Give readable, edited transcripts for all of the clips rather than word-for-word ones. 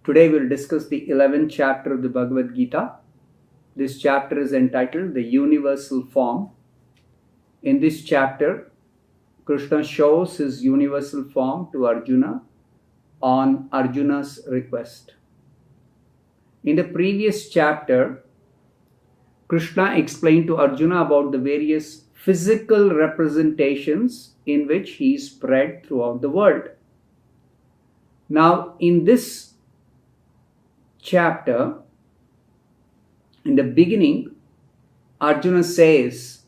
Today we will discuss the 11th chapter of the Bhagavad Gita. This chapter is entitled The Universal Form. In this chapter, Krishna shows his universal form to Arjuna on Arjuna's request. In the previous chapter, Krishna explained to Arjuna about the various physical representations in which he is spread throughout the world. Now, in this chapter, in the beginning, Arjuna says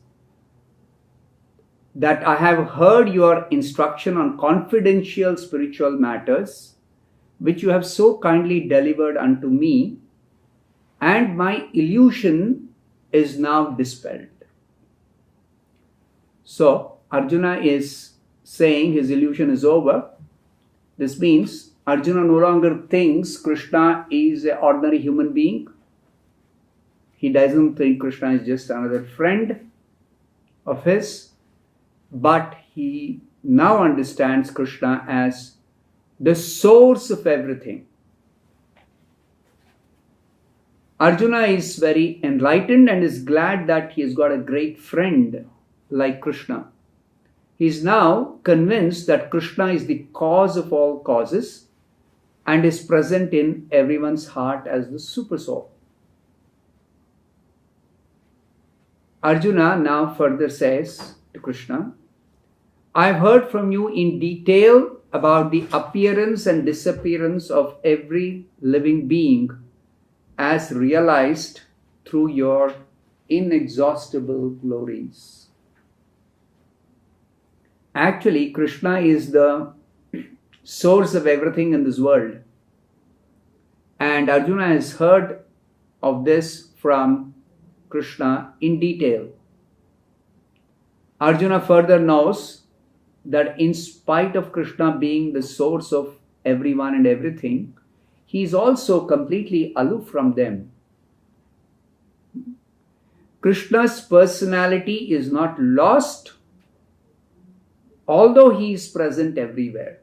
that I have heard your instruction on confidential spiritual matters, which you have so kindly delivered unto me, and my illusion is now dispelled. So, Arjuna is saying his illusion is over. This means Arjuna no longer thinks Krishna is an ordinary human being. He doesn't think Krishna is just another friend of his, but he now understands Krishna as the source of everything. Arjuna is very enlightened and is glad that he has got a great friend like Krishna. He is now convinced that Krishna is the cause of all causes and is present in everyone's heart as the super soul. Arjuna now further says to Krishna, I have heard from you in detail about the appearance and disappearance of every living being as realized through your inexhaustible glories. Actually, Krishna is the source of everything in this world. And Arjuna has heard of this from Krishna in detail. Arjuna further knows that in spite of Krishna being the source of everyone and everything, he is also completely aloof from them. Krishna's personality is not lost, although he is present everywhere.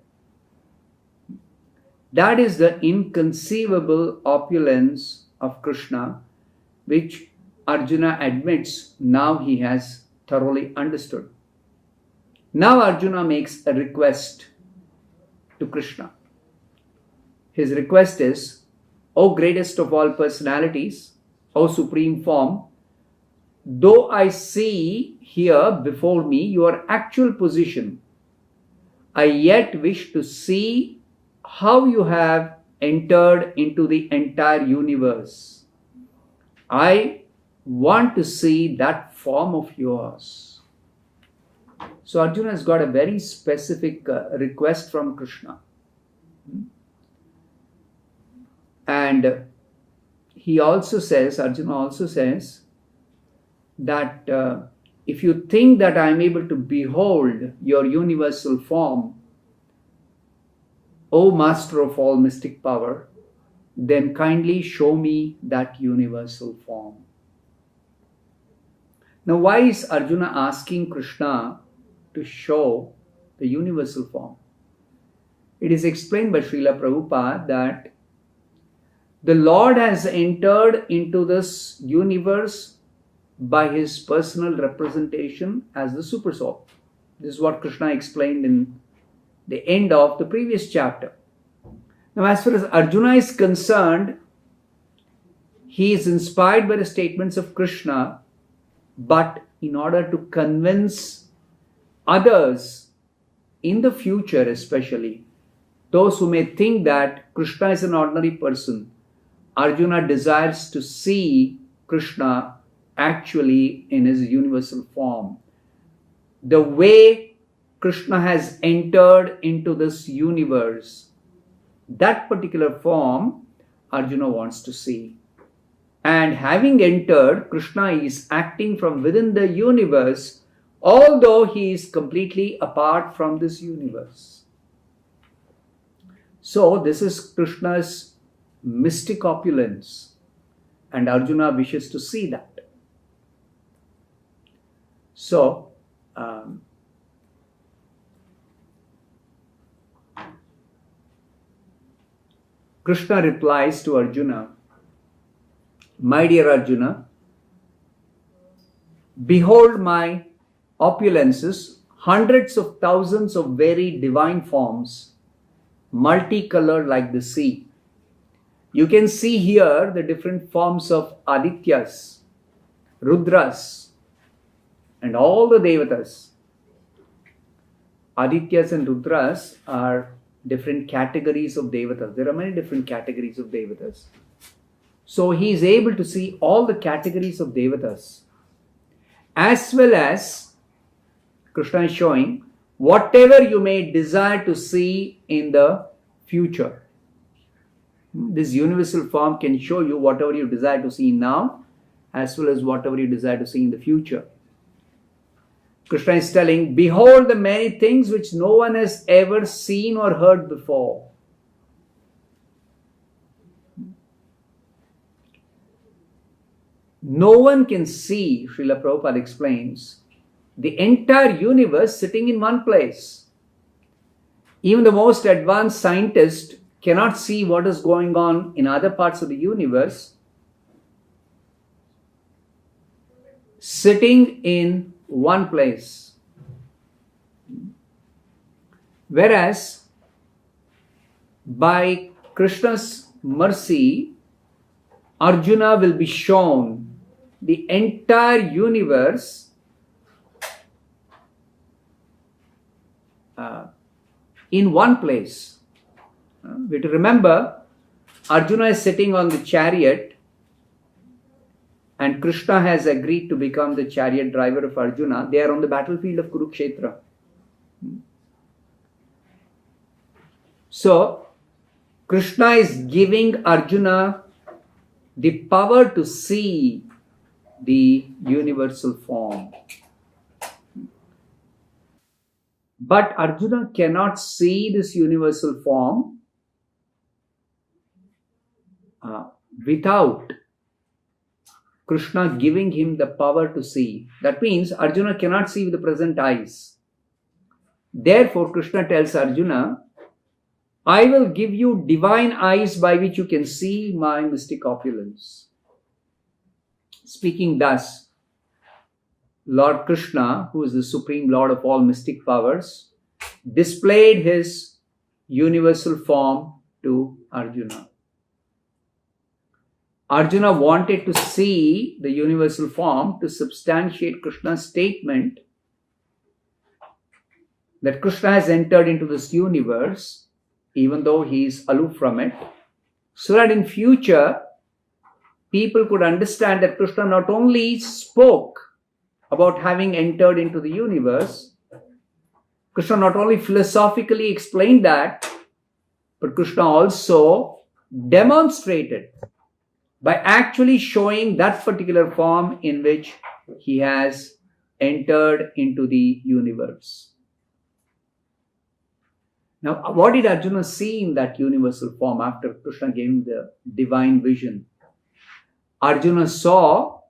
That is the inconceivable opulence of Krishna, which Arjuna admits now he has thoroughly understood. Now Arjuna makes a request to Krishna. His request is, O greatest of all personalities, O supreme form, though I see here before me your actual position, I yet wish to see how you have entered into the entire universe. I want to see that form of yours. So Arjuna has got a very specific request from Krishna. And he also says, Arjuna also says, that if you think that I am able to behold your universal form, O Master of all mystic power, then kindly show me that universal form. Now, why is Arjuna asking Krishna to show the universal form? It is explained by Srila Prabhupada that the Lord has entered into this universe by his personal representation as the super soul. This is what Krishna explained in the end of the previous chapter. Now, as far as Arjuna is concerned, he is inspired by the statements of Krishna, but in order to convince others in the future, especially those who may think that Krishna is an ordinary person, Arjuna desires to see Krishna actually in his universal form. The way Krishna has entered into this universe, that particular form Arjuna wants to see. And having entered, Krishna is acting from within the universe, although he is completely apart from this universe. So this is Krishna's mystic opulence, and Arjuna wishes to see that. So, Krishna replies to Arjuna, "My dear Arjuna, behold my opulences, hundreds of thousands of very divine forms, multicolored like the sea. You can see here the different forms of Adityas, Rudras, and all the Devatas." Adityas and Rudras are different categories of Devatas. There are many different categories of Devatas. So he is able to see all the categories of Devatas. As well as, Krishna is showing, whatever you may desire to see in the future. This universal form can show you whatever you desire to see now, as well as whatever you desire to see in the future. Krishna is telling, behold the many things which no one has ever seen or heard before. No one can see, Srila Prabhupada explains, the entire universe sitting in one place. Even the most advanced scientist cannot see what is going on in other parts of the universe sitting in one place. Whereas, by Krishna's mercy, Arjuna will be shown the entire universe in one place. We have to remember, Arjuna is sitting on the chariot and Krishna has agreed to become the chariot driver of Arjuna. They are on the battlefield of Kurukshetra. So, Krishna is giving Arjuna the power to see the universal form. But Arjuna cannot see this universal form without Krishna giving him the power to see. That means Arjuna cannot see with the present eyes. Therefore, Krishna tells Arjuna, I will give you divine eyes by which you can see my mystic opulence. Speaking thus, Lord Krishna, who is the Supreme Lord of all mystic powers, displayed his universal form to Arjuna. Arjuna wanted to see the universal form to substantiate Krishna's statement that Krishna has entered into this universe, even though he is aloof from it, so that in future people could understand that Krishna not only spoke about having entered into the universe, Krishna not only philosophically explained that, but Krishna also demonstrated by actually showing that particular form in which he has entered into the universe. Now, what did Arjuna see in that universal form after Krishna gave him the divine vision? Arjuna saw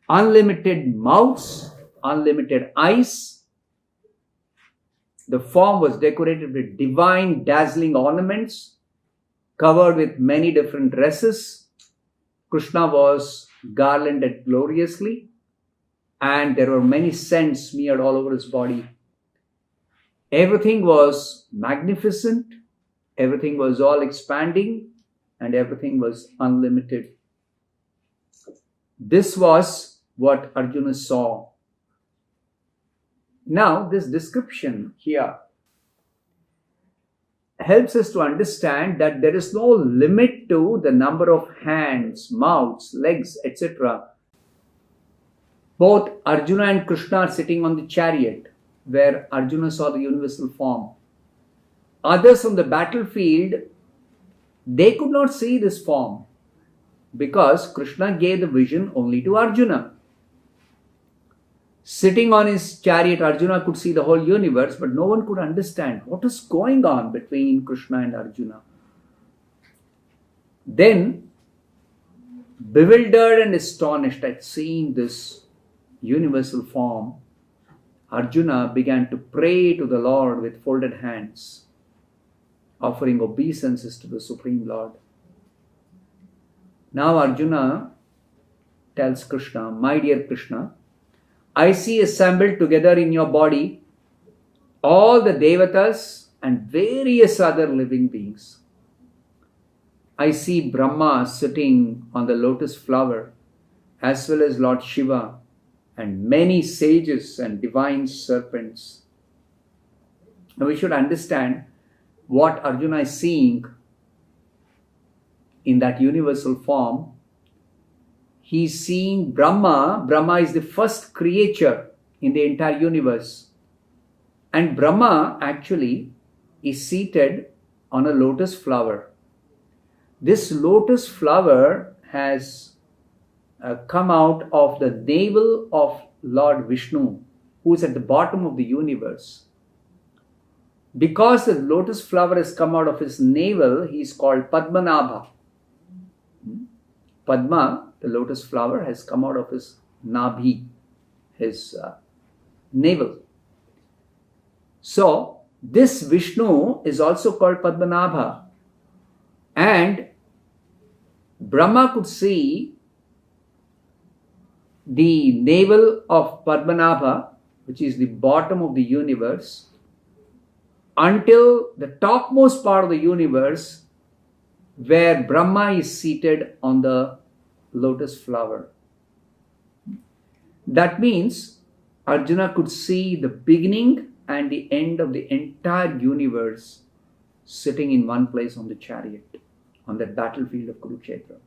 unlimited mouths, unlimited eyes. The form was decorated with divine, dazzling ornaments, covered with many different dresses. Krishna was garlanded gloriously, and there were many scents smeared all over his body. Everything was magnificent, everything was all expanding, and everything was unlimited. This was what Arjuna saw. Now, this description here helps us to understand that there is no limit to the number of hands, mouths, legs, etc. Both Arjuna and Krishna are sitting on the chariot where Arjuna saw the universal form. Others on the battlefield, they could not see this form because Krishna gave the vision only to Arjuna. Sitting on his chariot, Arjuna could see the whole universe, but no one could understand what is going on between Krishna and Arjuna. Then, bewildered and astonished at seeing this universal form, Arjuna began to pray to the Lord with folded hands, offering obeisances to the Supreme Lord. Now Arjuna tells Krishna, "My dear Krishna, I see assembled together in your body all the Devatas and various other living beings. I see Brahma sitting on the lotus flower, as well as Lord Shiva and many sages and divine serpents." Now we should understand what Arjuna is seeing in that universal form. He is seeing Brahma. Brahma is the first creature in the entire universe. And Brahma actually is seated on a lotus flower. This lotus flower has come out of the navel of Lord Vishnu, who is at the bottom of the universe. Because the lotus flower has come out of his navel, he is called Padmanabha. Padma, the lotus flower, has come out of his nabhi, his navel. So, this Vishnu is also called Padmanabha. And Brahma could see the navel of Padmanabha, which is the bottom of the universe, until the topmost part of the universe, where Brahma is seated on the lotus flower. That means Arjuna could see the beginning and the end of the entire universe sitting in one place on the chariot, on the battlefield of Kurukshetra.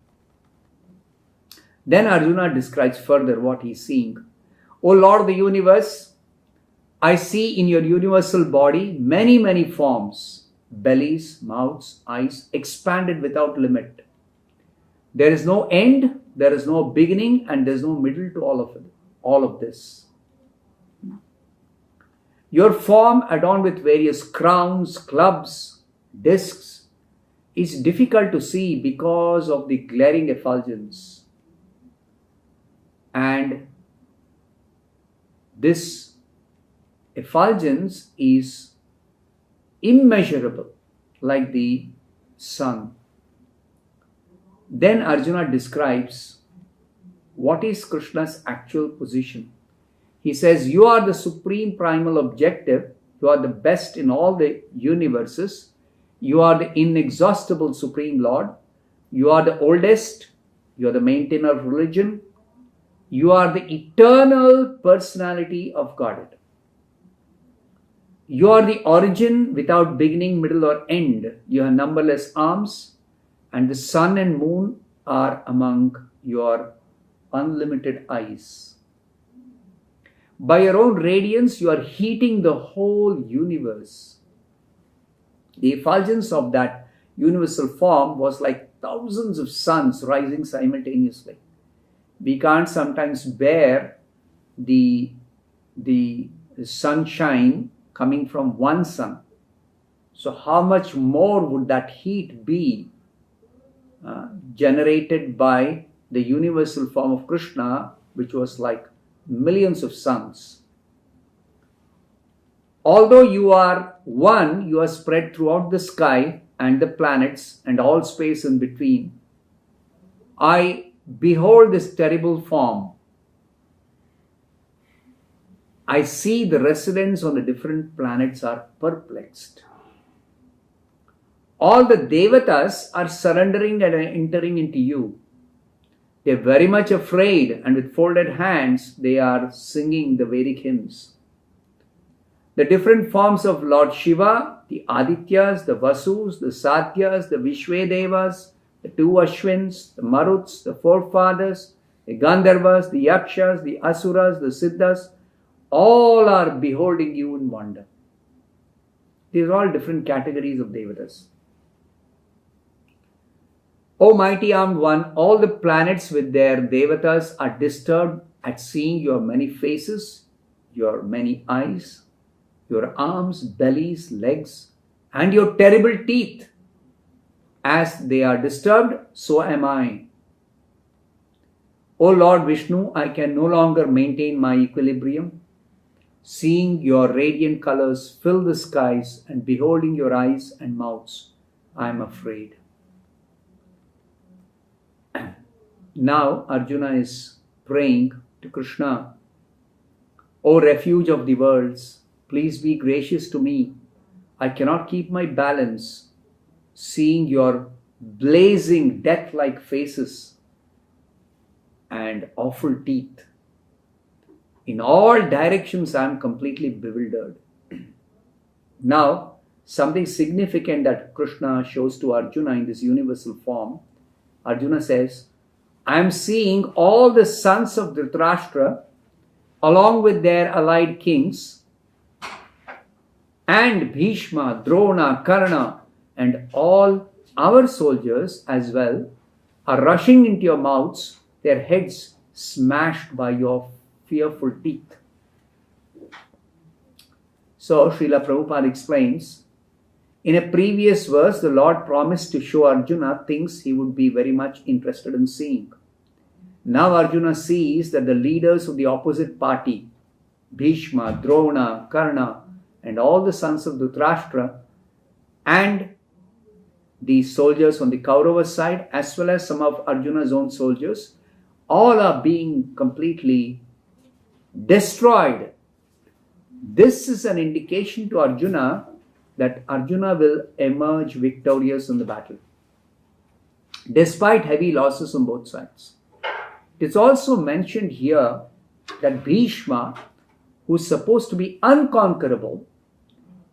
Then Arjuna describes further what he is seeing. "O Lord of the universe, I see in your universal body many, many forms, bellies, mouths, eyes, expanded without limit. There is no end, there is no beginning, and there is no middle to all of this. Your form, adorned with various crowns, clubs, discs, is difficult to see because of the glaring effulgence. And this effulgence is immeasurable, like the sun." Then Arjuna describes what is Krishna's actual position. He says, "You are the supreme primal objective. You are the best in all the universes. You are the inexhaustible Supreme Lord. You are the oldest. You are the maintainer of religion. You are the eternal personality of Godhead. You are the origin without beginning, middle, or end. You have numberless arms, and the sun and moon are among your unlimited eyes. By your own radiance, you are heating the whole universe." The effulgence of that universal form was like thousands of suns rising simultaneously. We can't sometimes bear the sunshine coming from one sun. So how much more would that heat be generated by the universal form of Krishna, which was like millions of suns? "Although you are one, you are spread throughout the sky and the planets and all space in between. I behold this terrible form. I see the residents on the different planets are perplexed. All the Devatas are surrendering and entering into you. They are very much afraid, and with folded hands they are singing the Vedic hymns. The different forms of Lord Shiva, the Adityas, the Vasus, the Satyas, the Vishvedevas, the two Ashwins, the Maruts, the forefathers, the Gandharvas, the Yakshas, the Asuras, the Siddhas, all are beholding you in wonder." These are all different categories of Devatas. "O mighty armed one, all the planets with their Devatas are disturbed at seeing your many faces, your many eyes, your arms, bellies, legs, and your terrible teeth. As they are disturbed, so am I. O Lord Vishnu, I can no longer maintain my equilibrium. Seeing your radiant colors fill the skies and beholding your eyes and mouths, I am afraid. Now Arjuna is praying to Krishna, O refuge of the worlds, please be gracious to me. I cannot keep my balance, seeing your blazing death-like faces and awful teeth. In all directions, I am completely bewildered. Now, something significant that Krishna shows to Arjuna in this universal form. Arjuna says, I am seeing all the sons of Dhritarashtra along with their allied kings, and Bhishma, Drona, Karna, and all our soldiers as well are rushing into your mouths, their heads smashed by your fearful teeth. So Srila Prabhupada explains, in a previous verse, the Lord promised to show Arjuna things he would be very much interested in seeing. Now Arjuna sees that the leaders of the opposite party, Bhishma, Drona, Karna, and all the sons of Dhritarashtra, and the soldiers on the Kaurava side, as well as some of Arjuna's own soldiers, all are being completely destroyed. This is an indication to Arjuna that Arjuna will emerge victorious in the battle, despite heavy losses on both sides. It is also mentioned here that Bhishma, who is supposed to be unconquerable,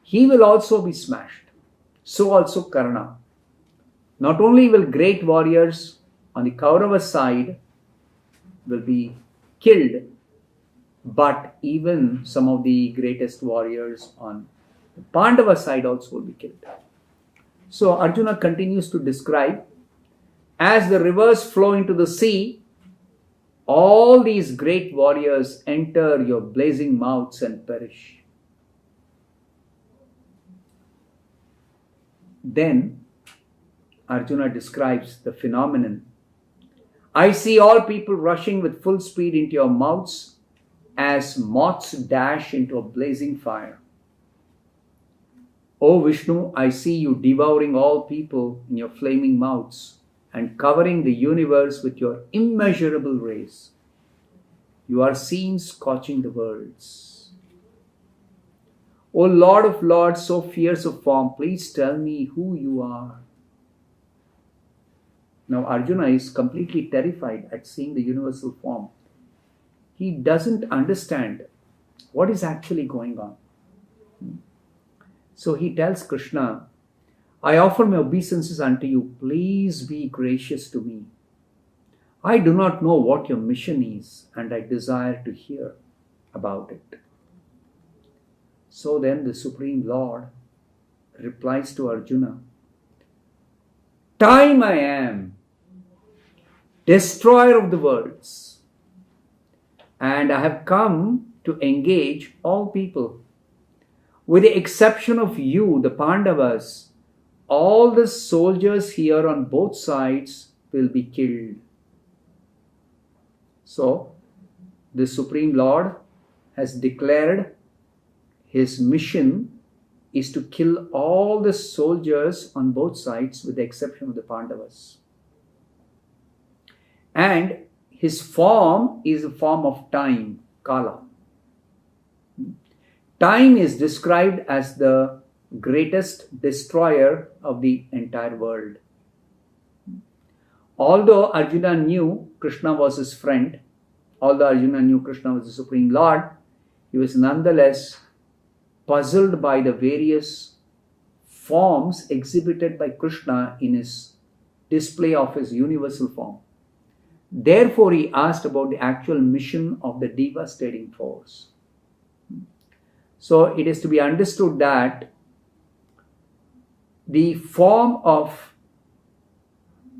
he will also be smashed. So also Karna. Not only will great warriors on the Kaurava side will be killed, but even some of the greatest warriors on the Pandava side also will be killed. So Arjuna continues to describe, as the rivers flow into the sea, all these great warriors enter your blazing mouths and perish. Then Arjuna describes the phenomenon. I see all people rushing with full speed into your mouths as moths dash into a blazing fire. O Vishnu, I see you devouring all people in your flaming mouths and covering the universe with your immeasurable rays. You are seen scorching the worlds. O Lord of Lords, so fierce of form, please tell me who you are. Now Arjuna is completely terrified at seeing the universal form. He doesn't understand what is actually going on. So he tells Krishna, I offer my obeisances unto you. Please be gracious to me. I do not know what your mission is, and I desire to hear about it. So then the Supreme Lord replies to Arjuna, Time I am, destroyer of the worlds, and I have come to engage all people. With the exception of you, the Pandavas, all the soldiers here on both sides will be killed. So, the Supreme Lord has declared his mission is to kill all the soldiers on both sides with the exception of the Pandavas. And his form is a form of time, Kala. Time is described as the greatest destroyer of the entire world. Although Arjuna knew Krishna was his friend, although Arjuna knew Krishna was the Supreme Lord, he was nonetheless puzzled by the various forms exhibited by Krishna in his display of his universal form. Therefore, he asked about the actual mission of the devastating force. So, it is to be understood that the form of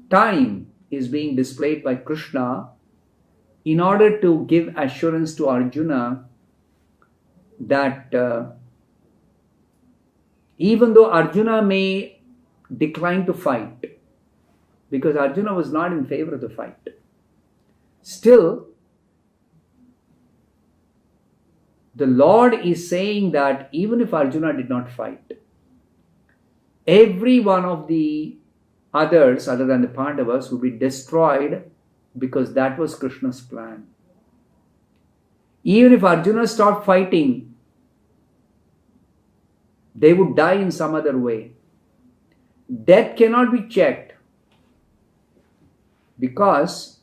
time is being displayed by Krishna in order to give assurance to Arjuna that even though Arjuna may decline to fight, because Arjuna was not in favor of the fight. Still, the Lord is saying that even if Arjuna did not fight, every one of the others other than the Pandavas would be destroyed, because that was Krishna's plan. Even if Arjuna stopped fighting, they would die in some other way. Death cannot be checked, because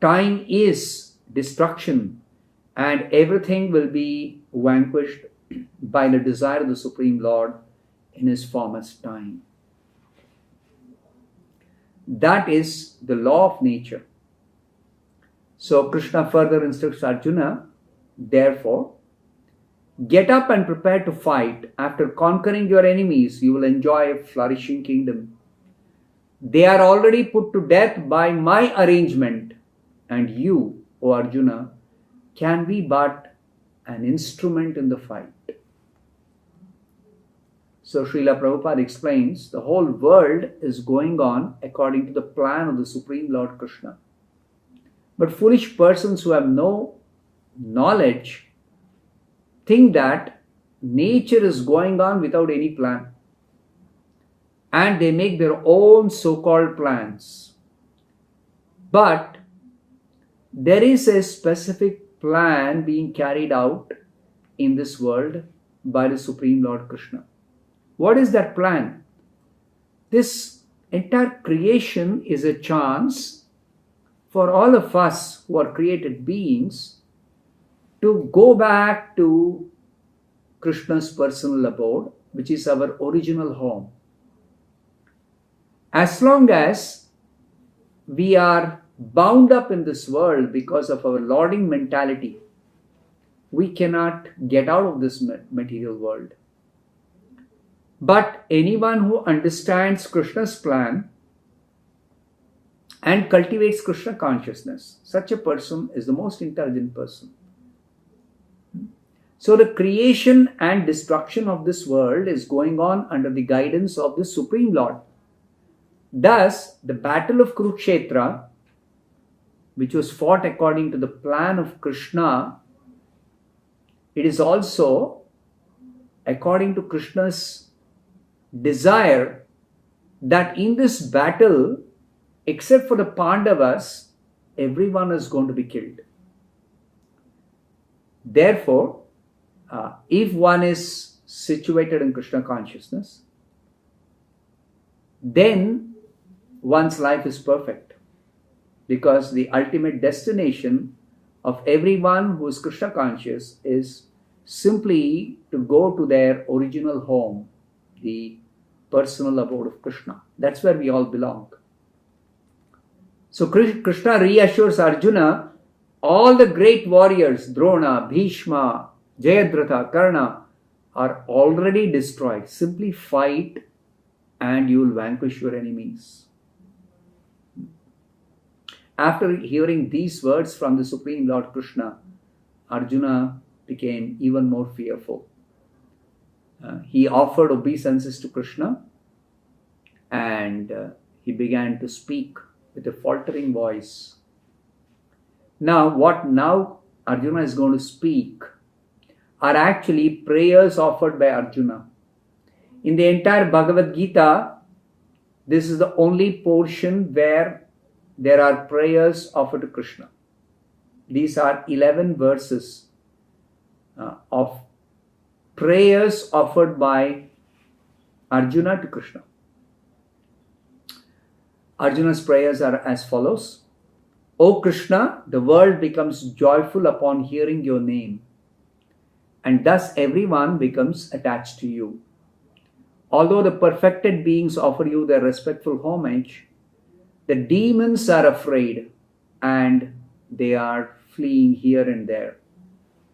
time is destruction and everything will be vanquished by the desire of the Supreme Lord in his form as time. That is the law of nature. So Krishna further instructs Arjuna, therefore, get up and prepare to fight. After conquering your enemies, you will enjoy a flourishing kingdom. They are already put to death by my arrangement, and you, O Arjuna, can be but an instrument in the fight. So Srila Prabhupada explains, the whole world is going on according to the plan of the Supreme Lord Krishna. But foolish persons who have no knowledge think that nature is going on without any plan. And they make their own so-called plans. But there is a specific plan being carried out in this world by the Supreme Lord Krishna. What is that plan? This entire creation is a chance for all of us who are created beings to go back to Krishna's personal abode, which is our original home. As long as we are bound up in this world because of our lording mentality, we cannot get out of this material world. But anyone who understands Krishna's plan and cultivates Krishna consciousness, such a person is the most intelligent person. So the creation and destruction of this world is going on under the guidance of the Supreme Lord. Thus, the battle of Kurukshetra, which was fought according to the plan of Krishna, it is also according to Krishna's desire that in this battle, except for the Pandavas, everyone is going to be killed. Therefore, if one is situated in Krishna consciousness, then one's life is perfect, because the ultimate destination of everyone who is Krishna conscious is simply to go to their original home, the personal abode of Krishna. That's where we all belong. So Krishna reassures Arjuna, all the great warriors, Drona, Bhishma, Jayadratha, Karna, are already destroyed. Simply fight and you will vanquish your enemies. After hearing these words from the Supreme Lord Krishna, Arjuna became even more fearful. He offered obeisances to Krishna and he began to speak with a faltering voice. Now Arjuna is going to speak are actually prayers offered by Arjuna. In the entire Bhagavad Gita, this is the only portion where there are prayers offered to Krishna. These are 11 verses of prayers offered by Arjuna to Krishna. Arjuna's prayers are as follows. O Krishna, the world becomes joyful upon hearing your name, and thus everyone becomes attached to you. Although the perfected beings offer you their respectful homage, the demons are afraid and they are fleeing here and there.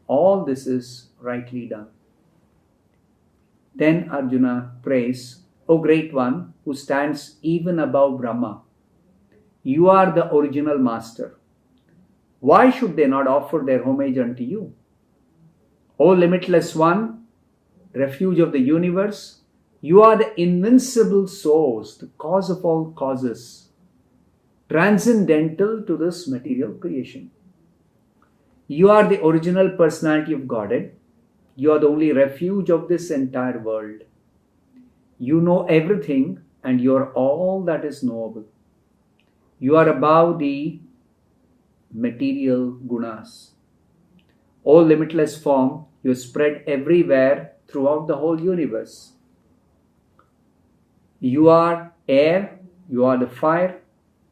All this is rightly done. Then Arjuna prays, O Great One, who stands even above Brahma, you are the original master. Why should they not offer their homage unto you? O Limitless One, refuge of the universe, you are the invincible source, the cause of all causes. transcendental to this material creation. You are the original personality of Godhead. You are the only refuge of this entire world. You know everything and you are all that is knowable. You are above the material gunas. O limitless form, you spread everywhere throughout the whole universe. You are air, you are the fire,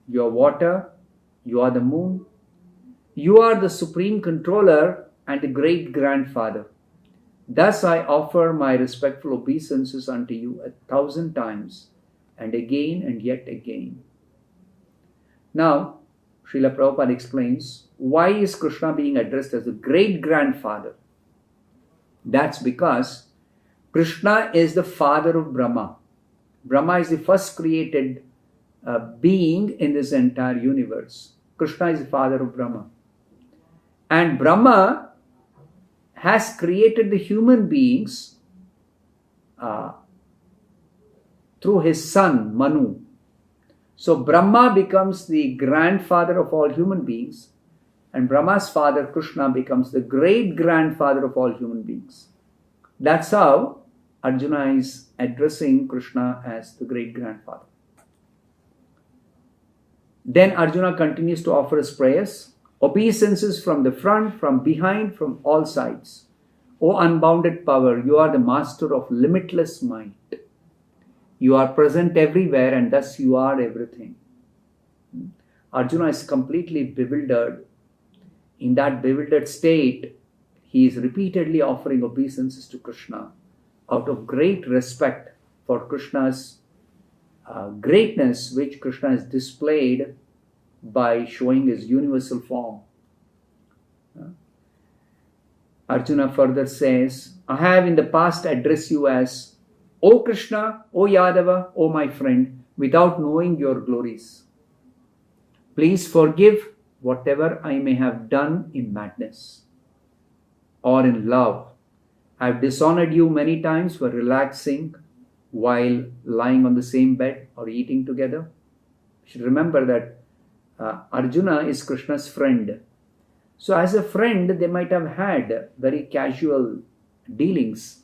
you are water, you are the moon. You are the supreme controller and the great grandfather. Thus I offer my respectful obeisances unto you 1,000 times, and again and yet again. Now, Srila Prabhupada explains, why is Krishna being addressed as the great grandfather? That's because Krishna is the father of Brahma. Brahma is the first created being in this entire universe. Krishna is the father of Brahma. And Brahma has created the human beings through his son, Manu. So Brahma becomes the grandfather of all human beings, and Brahma's father, Krishna, becomes the great grandfather of all human beings. That's how Arjuna is addressing Krishna as the great grandfather. Then Arjuna continues to offer his prayers, obeisances from the front, from behind, from all sides. O unbounded power, you are the master of limitless might. You are present everywhere and thus you are everything. Arjuna is completely bewildered. In that bewildered state, he is repeatedly offering obeisances to Krishna out of great respect for Krishna's greatness, which Krishna has displayed by showing his universal form. Arjuna further says, I have in the past addressed you as O Krishna, O Yadava, O my friend, without knowing your glories. Please forgive whatever I may have done in madness or in love. I have dishonored you many times for relaxing while lying on the same bed or eating together. You should remember that Arjuna is Krishna's friend. So as a friend, they might have had very casual dealings.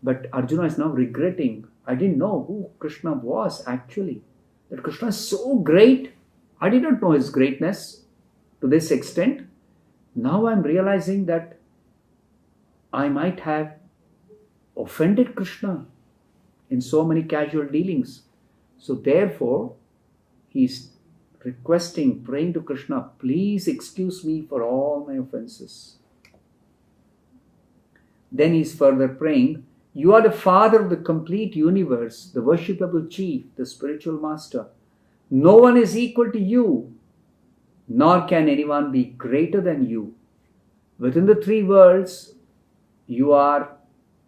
But Arjuna is now regretting, I didn't know who Krishna was actually. That Krishna is so great. I did not know his greatness to this extent. Now I'm realizing that I might have offended Krishna in so many casual dealings. So therefore, he's requesting, praying to Krishna, please excuse me for all my offenses. Then he's further praying, you are the father of the complete universe, the worshipable chief, the spiritual master. No one is equal to you, nor can anyone be greater than you. Within the three worlds, you are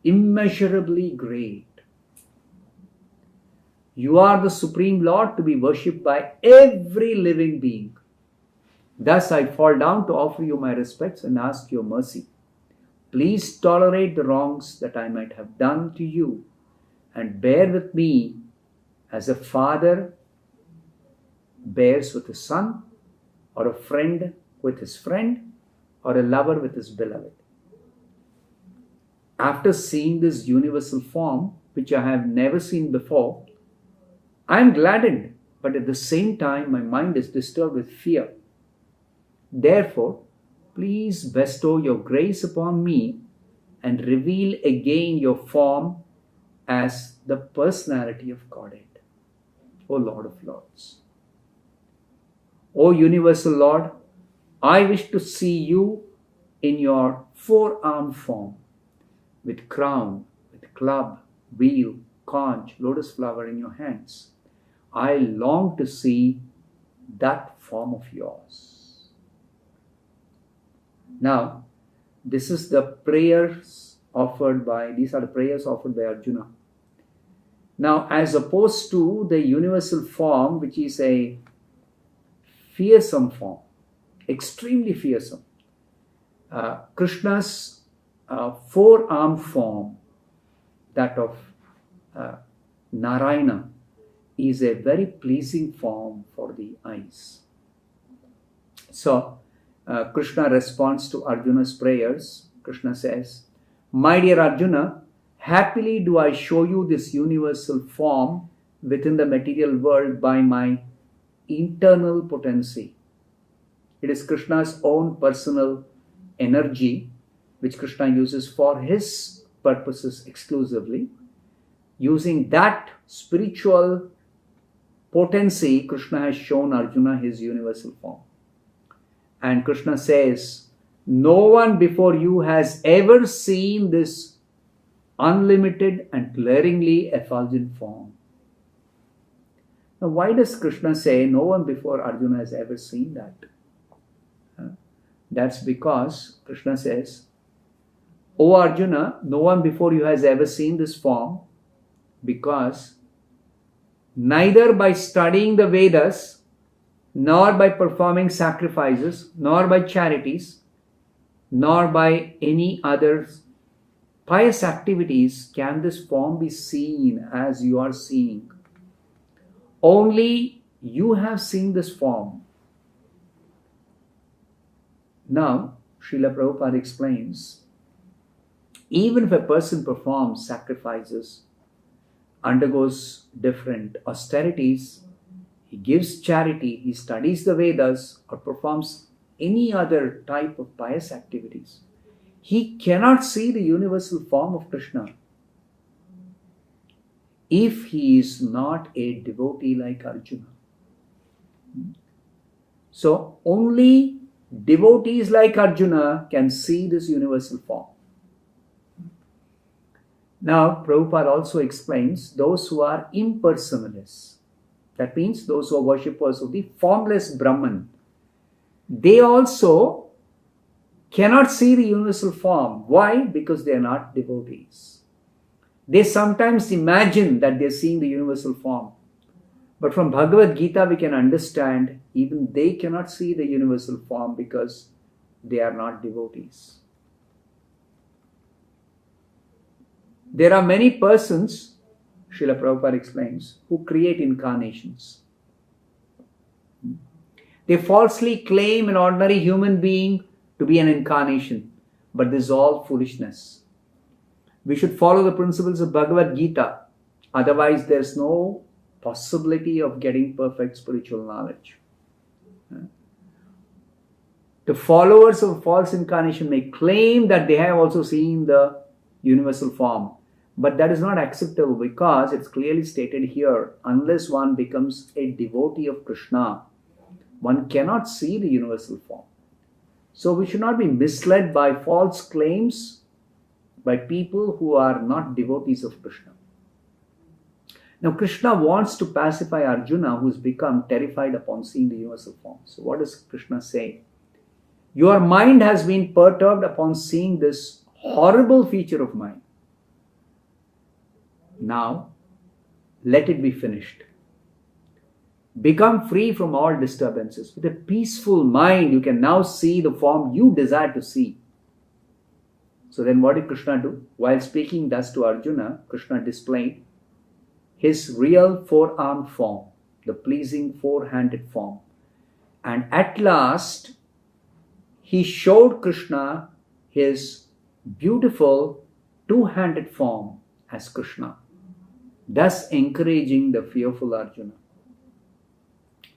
immeasurably great. You are the Supreme Lord to be worshipped by every living being. Thus I fall down to offer you my respects and ask your mercy. Please tolerate the wrongs that I might have done to you and bear with me as a father bears with his son, or a friend with his friend, or a lover with his beloved. After seeing this universal form, which I have never seen before, I am gladdened, but at the same time my mind is disturbed with fear. Therefore, please bestow your grace upon me and reveal again your form as the personality of Godhead, O Lord of Lords. O Universal Lord, I wish to see you in your four-armed form, with crown, with club, wheel, conch, lotus flower in your hands. I long to see that form of yours. Now, these are the prayers offered by Arjuna. Now, as opposed to the universal form, which is a fearsome form, extremely fearsome, Krishna's four-armed form, that of Narayana, is a very pleasing form for the eyes. So, Krishna responds to Arjuna's prayers. Krishna says, "My dear Arjuna, happily do I show you this universal form within the material world by my internal potency." It is Krishna's own personal energy which Krishna uses for his purposes exclusively. Using that spiritual potency, Krishna has shown Arjuna his universal form. And Krishna says, "No one before you has ever seen this unlimited and glaringly effulgent form." Now, why does Krishna say no one before Arjuna has ever seen that? That's because Krishna says, "O Arjuna, no one before you has ever seen this form, because neither by studying the Vedas, nor by performing sacrifices, nor by charities, nor by any other pious activities can this form be seen as you are seeing. Only you have seen this form." Now, Srila Prabhupada explains, even if a person performs sacrifices, undergoes different austerities, he gives charity, he studies the Vedas, or performs any other type of pious activities, he cannot see the universal form of Krishna if he is not a devotee like Arjuna. So only devotees like Arjuna can see this universal form. Now, Prabhupada also explains those who are impersonalists. That means those who are worshippers of the formless Brahman. They also cannot see the universal form. Why? Because they are not devotees. They sometimes imagine that they are seeing the universal form. But from Bhagavad Gita we can understand even they cannot see the universal form because they are not devotees. There are many persons, Srila Prabhupada explains, who create incarnations. They falsely claim an ordinary human being to be an incarnation, but this is all foolishness. We should follow the principles of Bhagavad Gita, otherwise there is no possibility of getting perfect spiritual knowledge. The followers of false incarnation may claim that they have also seen the universal form, but that is not acceptable because it's clearly stated here, unless one becomes a devotee of Krishna, one cannot see the universal form. So we should not be misled by false claims by people who are not devotees of Krishna. Now Krishna wants to pacify Arjuna, who has become terrified upon seeing the universal form. So what does Krishna say? Your mind has been perturbed upon seeing this horrible feature of mine. Now, let it be finished. Become free from all disturbances. With a peaceful mind, you can now see the form you desire to see. So then what did Krishna do? While speaking thus to Arjuna, Krishna displayed his real four-armed form, the pleasing four-handed form. And at last, he showed Krishna his beautiful two-handed form as Krishna, thus encouraging the fearful Arjuna.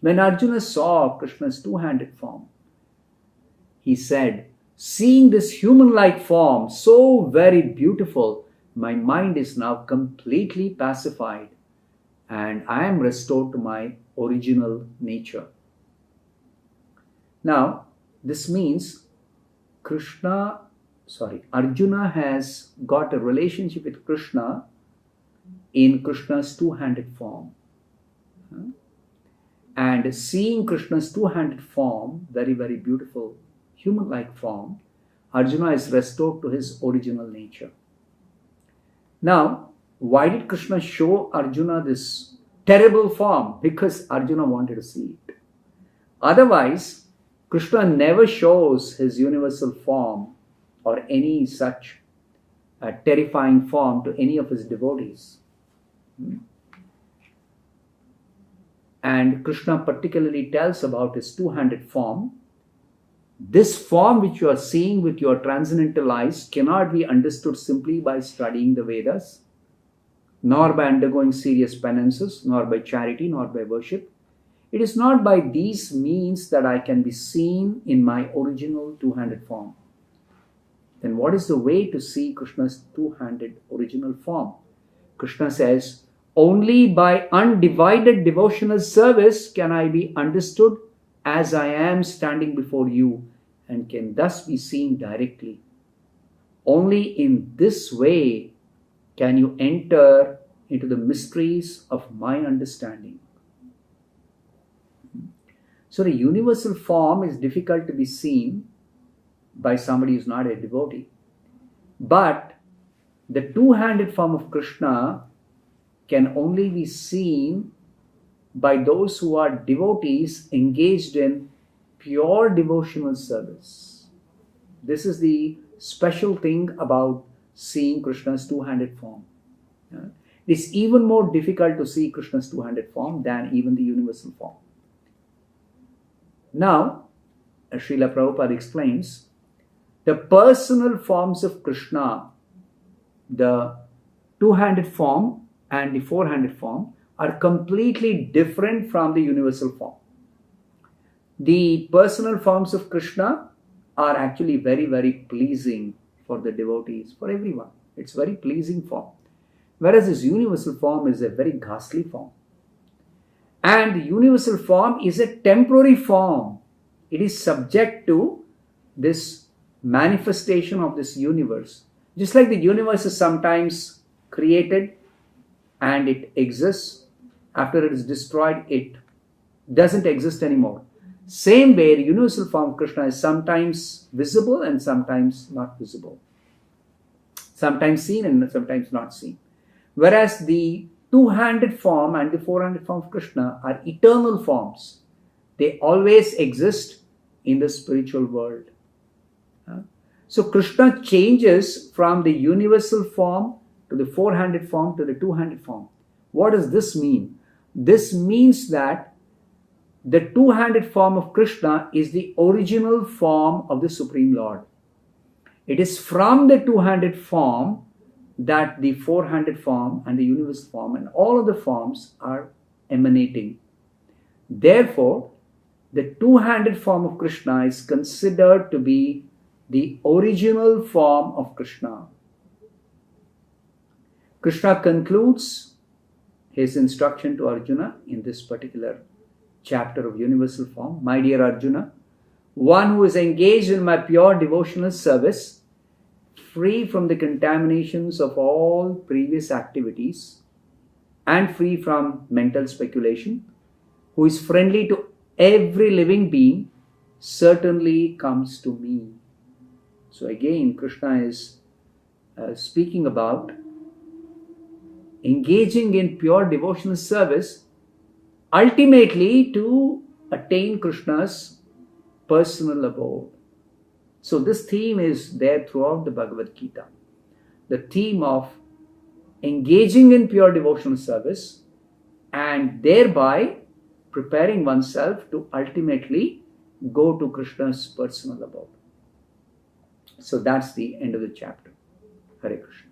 When Arjuna saw Krishna's two-handed form, he said, "Seeing this human-like form, so very beautiful, my mind is now completely pacified and I am restored to my original nature." Now, this means Arjuna has got a relationship with Krishna in Krishna's two-handed form. And seeing Krishna's two-handed form, very, very beautiful, human-like form, Arjuna is restored to his original nature. Now, why did Krishna show Arjuna this terrible form? Because Arjuna wanted to see it. Otherwise, Krishna never shows his universal form or any such terrifying form to any of his devotees. and Krishna particularly tells about his two-handed form. This form which you are seeing with your transcendental eyes cannot be understood simply by studying the Vedas, nor by undergoing serious penances, nor by charity, nor by worship. It is not by these means that I can be seen in my original two-handed form. Then what is the way to see Krishna's two-handed original form? Krishna says, only by undivided devotional service can I be understood as I am standing before you and can thus be seen directly. Only in this way can you enter into the mysteries of my understanding. So the universal form is difficult to be seen by somebody who is not a devotee. But the two-handed form of Krishna can only be seen by those who are devotees engaged in pure devotional service. This is the special thing about seeing Krishna's two-handed form. It is even more difficult to see Krishna's two-handed form than even the universal form. Now, as Srila Prabhupada explains, the personal forms of Krishna, the two-handed form and the four-handed form, are completely different from the universal form. The personal forms of Krishna are actually very, very pleasing for the devotees, for everyone. It's very pleasing form. Whereas this universal form is a very ghastly form. And the universal form is a temporary form. It is subject to this manifestation of this universe. Just like the universe is sometimes created and it exists. After it is destroyed, it doesn't exist anymore. Same way, the universal form of Krishna is sometimes visible and sometimes not visible. Sometimes seen and sometimes not seen. Whereas the two-handed form and the four-handed form of Krishna are eternal forms. They always exist in the spiritual world. So Krishna changes from the universal form to the four-handed form to the two-handed form. What does this mean? This means that the two-handed form of Krishna is the original form of the Supreme Lord. It is from the two-handed form that the four-handed form and the universal form and all of the forms are emanating. Therefore, the two-handed form of Krishna is considered to be the original form of Krishna. Krishna concludes his instruction to Arjuna in this particular chapter of universal form. My dear Arjuna, one who is engaged in my pure devotional service, free from the contaminations of all previous activities and free from mental speculation, who is friendly to every living being, certainly comes to me. So again, Krishna is speaking about engaging in pure devotional service, ultimately to attain Krishna's personal abode. So this theme is there throughout the Bhagavad Gita. The theme of engaging in pure devotional service and thereby preparing oneself to ultimately go to Krishna's personal abode. So that's the end of the chapter. Hare Krishna.